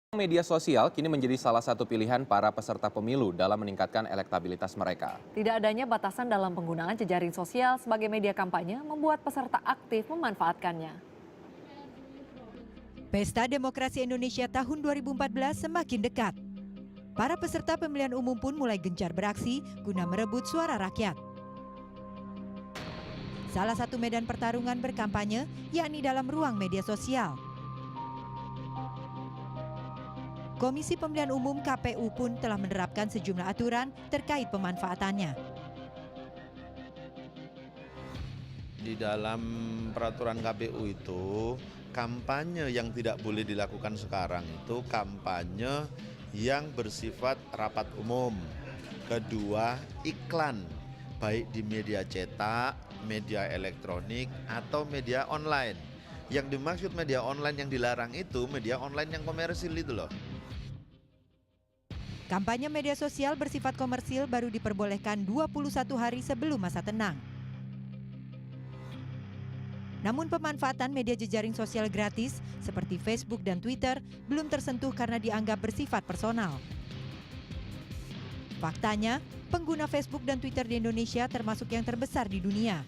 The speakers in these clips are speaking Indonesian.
Media sosial kini menjadi salah satu pilihan para peserta pemilu dalam meningkatkan elektabilitas mereka. Tidak adanya batasan dalam penggunaan jejaring sosial sebagai media kampanye membuat peserta aktif memanfaatkannya. Pesta Demokrasi Indonesia tahun 2014 semakin dekat. Para peserta pemilihan umum pun mulai gencar beraksi guna merebut suara rakyat. Salah satu medan pertarungan berkampanye yakni dalam ruang media sosial. Komisi Pemilihan Umum KPU pun telah menerapkan sejumlah aturan terkait pemanfaatannya. Di dalam peraturan KPU itu, kampanye yang tidak boleh dilakukan sekarang itu kampanye yang bersifat rapat umum. Kedua, iklan, baik di media cetak, media elektronik, atau media online. Yang dimaksud media online yang dilarang itu media online yang komersil itu loh. Kampanye media sosial bersifat komersil baru diperbolehkan 21 hari sebelum masa tenang. Namun pemanfaatan media jejaring sosial gratis seperti Facebook dan Twitter belum tersentuh karena dianggap bersifat personal. Faktanya, pengguna Facebook dan Twitter di Indonesia termasuk yang terbesar di dunia.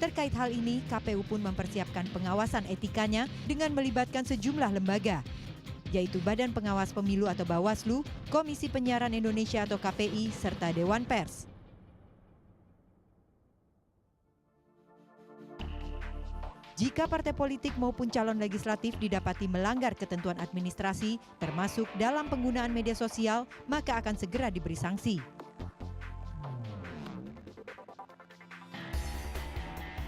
Terkait hal ini, KPU pun mempersiapkan pengawasan etikanya dengan melibatkan sejumlah lembaga, yaitu Badan Pengawas Pemilu atau Bawaslu, Komisi Penyiaran Indonesia atau KPI, serta Dewan Pers. Jika partai politik maupun calon legislatif didapati melanggar ketentuan administrasi, termasuk dalam penggunaan media sosial, maka akan segera diberi sanksi.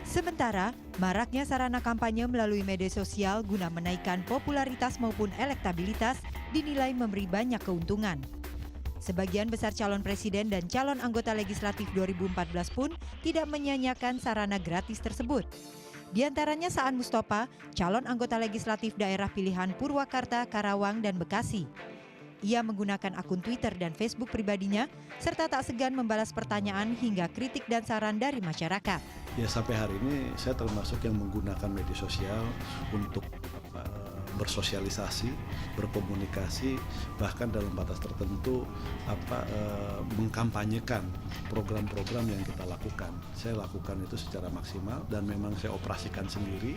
Sementara, maraknya sarana kampanye melalui media sosial guna menaikkan popularitas maupun elektabilitas dinilai memberi banyak keuntungan. Sebagian besar calon presiden dan calon anggota legislatif 2014 pun tidak menyanyiakan sarana gratis tersebut. Di antaranya Saan Mustopha, calon anggota legislatif daerah pilihan Purwakarta, Karawang, dan Bekasi. Ia menggunakan akun Twitter dan Facebook pribadinya, serta tak segan membalas pertanyaan hingga kritik dan saran dari masyarakat. Ya, sampai hari ini saya termasuk yang menggunakan media sosial untuk bersosialisasi, berkomunikasi, bahkan dalam batas tertentu mengkampanyekan program-program yang kita lakukan. Saya lakukan itu secara maksimal dan memang saya operasikan sendiri.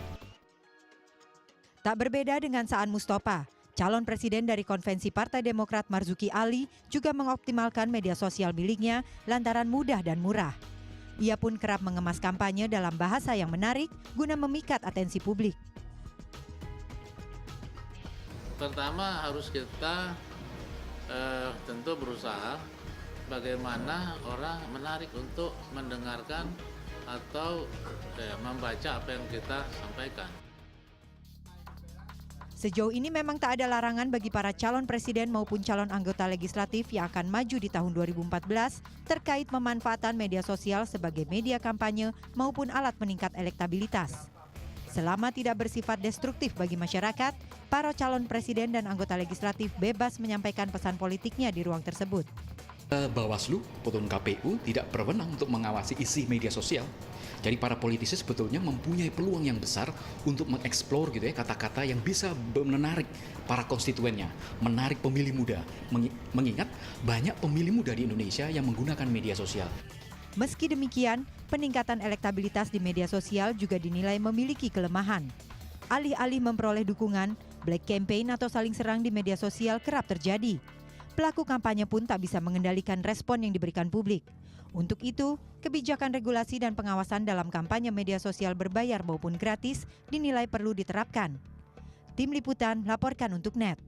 Tak berbeda dengan Saan Mustopha, calon presiden dari konvensi Partai Demokrat Marzuki Ali juga mengoptimalkan media sosial miliknya lantaran mudah dan murah. Ia pun kerap mengemas kampanye dalam bahasa yang menarik guna memikat atensi publik. Pertama harus kita tentu berusaha bagaimana orang menarik untuk mendengarkan atau membaca apa yang kita sampaikan. Sejauh ini memang tak ada larangan bagi para calon presiden maupun calon anggota legislatif yang akan maju di tahun 2014 terkait pemanfaatan media sosial sebagai media kampanye maupun alat meningkat elektabilitas. Selama tidak bersifat destruktif bagi masyarakat, para calon presiden dan anggota legislatif bebas menyampaikan pesan politiknya di ruang tersebut. Bawaslu ataupun KPU tidak berwenang untuk mengawasi isi media sosial. Jadi para politisi sebetulnya mempunyai peluang yang besar untuk mengeksplor gitu ya kata-kata yang bisa menarik para konstituennya, menarik pemilih muda. Mengingat banyak pemilih muda di Indonesia yang menggunakan media sosial. Meski demikian, peningkatan elektabilitas di media sosial juga dinilai memiliki kelemahan. Alih-alih memperoleh dukungan, black campaign atau saling serang di media sosial kerap terjadi. Pelaku kampanye pun tak bisa mengendalikan respon yang diberikan publik. Untuk itu, kebijakan regulasi dan pengawasan dalam kampanye media sosial berbayar maupun gratis dinilai perlu diterapkan. Tim Liputan laporkan untuk NET.